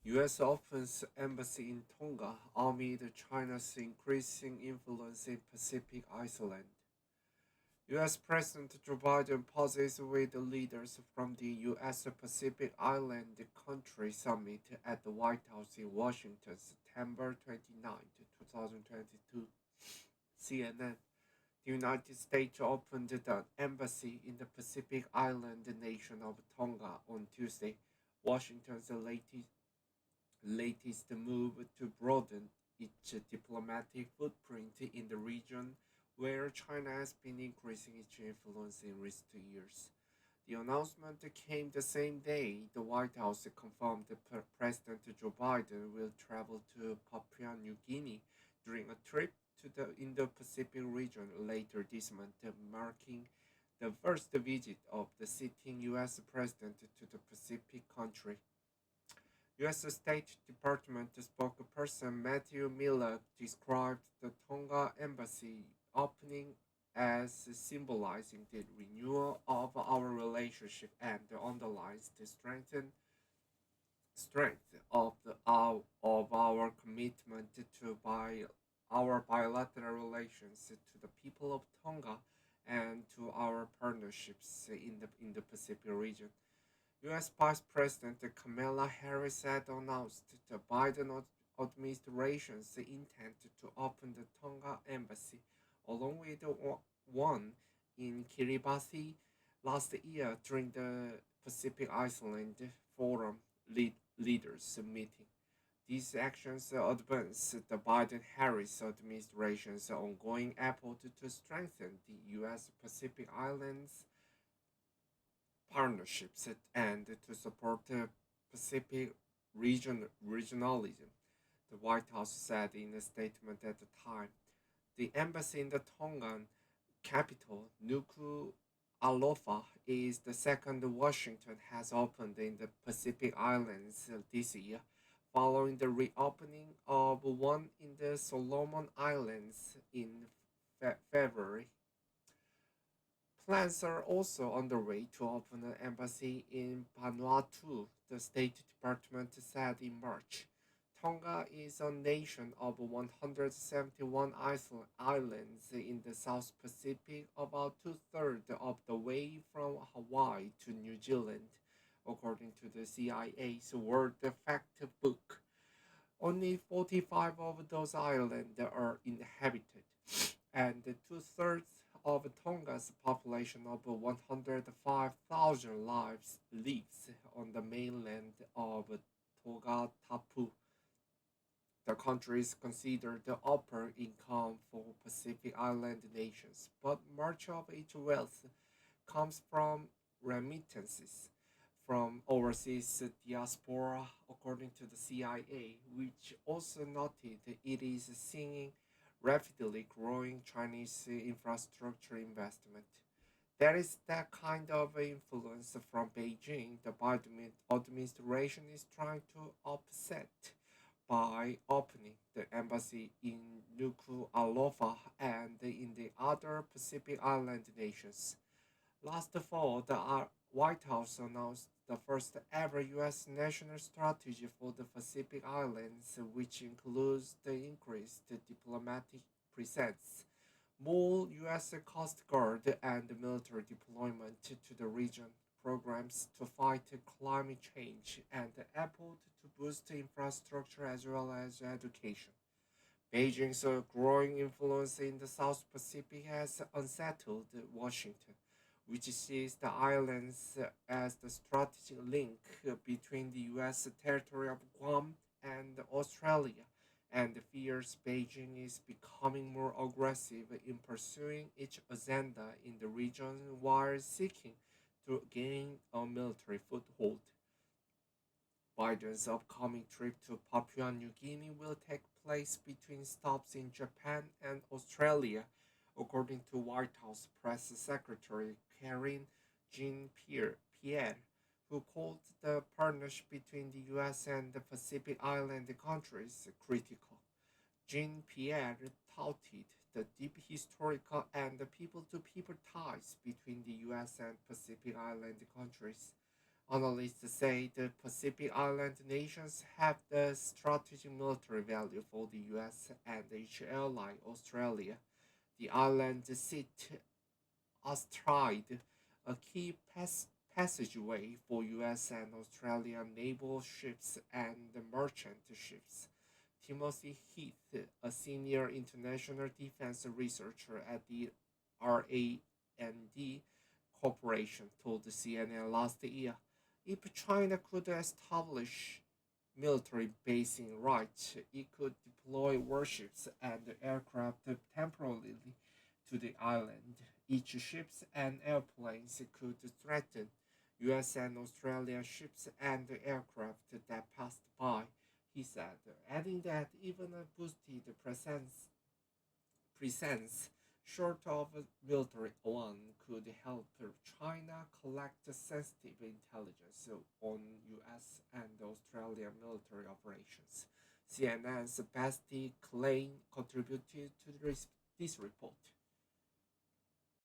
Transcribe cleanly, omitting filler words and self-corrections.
U.S. opens embassy in Tonga amid China's increasing influence in Pacific Island. U.S. President Joe Biden pauses with leaders from the U.S. Pacific Island Country Summit at the White House in Washington, September 29, 2022. CNN. The United States opened the embassy in the Pacific Island nation of Tonga on Tuesday, Washington's latest move to broaden its diplomatic footprint in the region where China has been increasing its influence in recent years. The announcement came the same day the White House confirmed that President Joe Biden will travel to Papua New Guinea during a trip to the Indo-Pacific region later this month, marking the first visit of the sitting U.S. president to the Pacific country. U.S. State Department spokesperson Matthew Miller described the Tonga embassy opening as symbolizing the renewal of our relationship and underlines the strength of our commitment to our bilateral relations to the people of Tonga and to our partnerships in the Pacific region. U.S. Vice President Kamala Harris had announced the Biden administration's intent to open the Tonga embassy, along with one in Kiribati last year during the Pacific Island Forum leaders meeting. These actions advance the Biden-Harris administration's ongoing effort to strengthen the U.S. Pacific Islands partnerships and to support Pacific regionalism, the White House said in a statement at the time. The embassy in the Tongan capital, Nuku'alofa, is the second Washington has opened in the Pacific Islands this year, following the reopening of one in the Solomon Islands in February. Plans are also underway to open an embassy in Vanuatu, the State Department said in March. Tonga is a nation of 171 islands in the South Pacific, about two-thirds of the way from Hawaii to New Zealand, according to the CIA's World Fact Book. Only 45 of those islands are inhabited, and two-thirds of Tonga's population of 105,000 lives on the mainland of Tongatapu. The country is considered the upper income for Pacific Island nations, but much of its wealth comes from remittances from overseas diaspora, according to the CIA, which also noted it is seeing rapidly growing Chinese infrastructure investment. There is that kind of influence from Beijing the Biden administration is trying to offset by opening the embassy in Nuku'alofa and in the other Pacific Island nations. Last fall, the White House announced the first ever U.S. national strategy for the Pacific Islands, which includes the increased diplomatic presence, more U.S. Coast Guard and military deployment to the region, programs to fight climate change, and the effort to boost infrastructure as well as education. Beijing's growing influence in the South Pacific has unsettled Washington, which sees the islands as the strategic link between the U.S. territory of Guam and Australia, and fears Beijing is becoming more aggressive in pursuing its agenda in the region while seeking to gain a military foothold. Biden's upcoming trip to Papua New Guinea will take place between stops in Japan and Australia, according to White House Press Secretary Karine Jean-Pierre, who called the partnership between the U.S. and the Pacific Island countries critical. Jean-Pierre touted the deep historical and people-to-people ties between the U.S. and Pacific Island countries, Analysts say the Pacific Island nations have the strategic military value for the US and its ally Australia. The islands sit astride a key passageway for US and Australian naval ships and merchant ships. Timothy Heath, a senior international defense researcher at the RAND Corporation, told CNN last year if China could establish military basing rights, it could deploy warships and aircraft temporarily to the island. Each ships and airplanes could threaten US and Australian ships and aircraft that passed by, he said, adding that even a boosted presence short of a military one could help China collect sensitive intelligence on US and Australian military operations. CNN's Basti Klein contributed to this report.